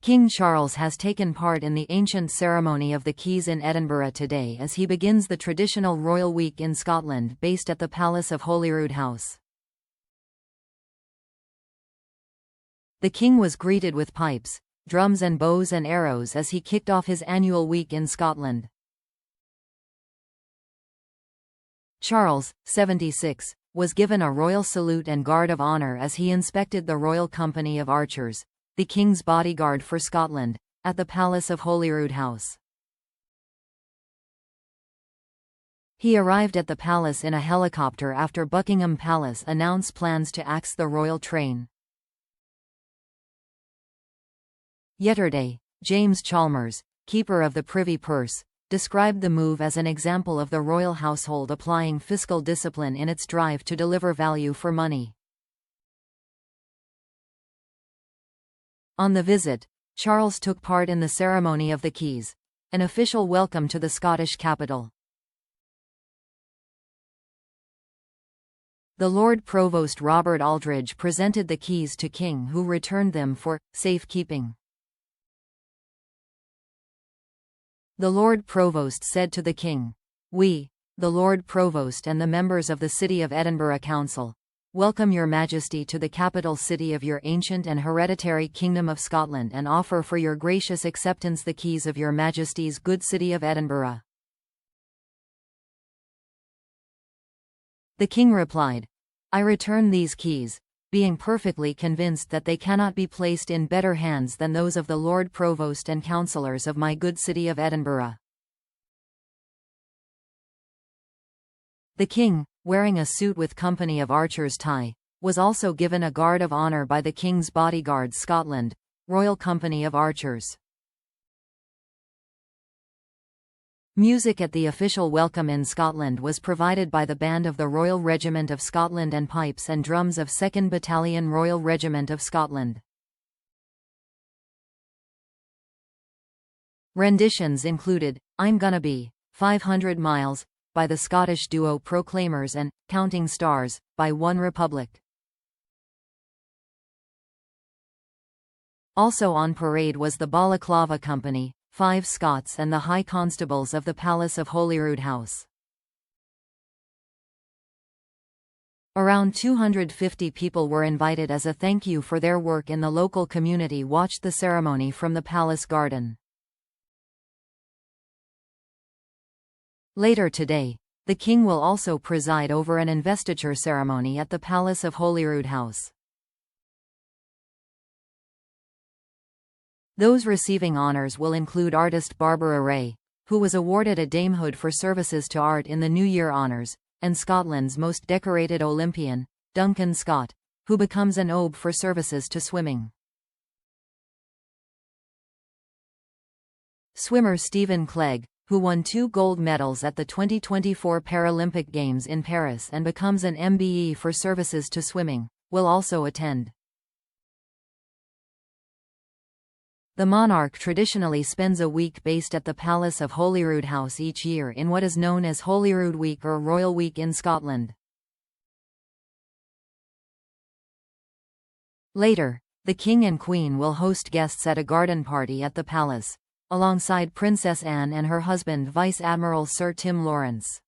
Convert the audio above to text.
King Charles has taken part in the ancient ceremony of the Keys in Edinburgh today as he begins the traditional Royal Week in Scotland based at the Palace of Holyrood House. The King was greeted with pipes, drums and bows and arrows as he kicked off his annual week in Scotland. Charles, 76, was given a royal salute and guard of honour as he inspected the Royal Company of Archers, the King's bodyguard for Scotland, at the Palace of Holyrood House. He arrived at the palace in a helicopter after Buckingham Palace announced plans to axe the royal train. Yesterday, James Chalmers, Keeper of the Privy Purse, described the move as an example of the royal household applying fiscal discipline in its drive to deliver value for money. On the visit, Charles took part in the ceremony of the Keys, an official welcome to the Scottish capital. The Lord Provost Robert Aldridge presented the keys to King, who returned them for safekeeping. The Lord Provost said to the King, "We, the Lord Provost and the members of the City of Edinburgh Council, welcome your Majesty to the capital city of your ancient and hereditary Kingdom of Scotland and offer for your gracious acceptance the keys of your Majesty's good city of Edinburgh." The King replied, "I return these keys, being perfectly convinced that they cannot be placed in better hands than those of the Lord Provost and councillors of my good city of Edinburgh." The King, wearing a suit with Company of Archers tie, was also given a guard of honour by the King's Bodyguard Scotland, Royal Company of Archers. Music at the official welcome in Scotland was provided by the band of the Royal Regiment of Scotland and pipes and drums of 2nd Battalion Royal Regiment of Scotland. Renditions included "I'm Gonna Be 500 Miles" by the Scottish duo Proclaimers and "Counting Stars" by One Republic. Also on parade was the Balaclava Company, 5 Scots and the High Constables of the Palace of Holyrood House. Around 250 people were invited as a thank you for their work in the local community watched the ceremony from the palace garden. Later today, the King will also preside over an investiture ceremony at the Palace of Holyrood House. Those receiving honours will include artist Barbara Ray, who was awarded a damehood for services to art in the New Year Honours, and Scotland's most decorated Olympian, Duncan Scott, who becomes an OBE for services to swimming. Swimmer Stephen Clegg, who won 2 gold medals at the 2024 Paralympic Games in Paris and becomes an MBE for services to swimming, will also attend. The monarch traditionally spends a week based at the Palace of Holyrood House each year in what is known as Holyrood Week or Royal Week in Scotland. Later, the King and Queen will host guests at a garden party at the palace, alongside Princess Anne and her husband Vice Admiral Sir Tim Lawrence.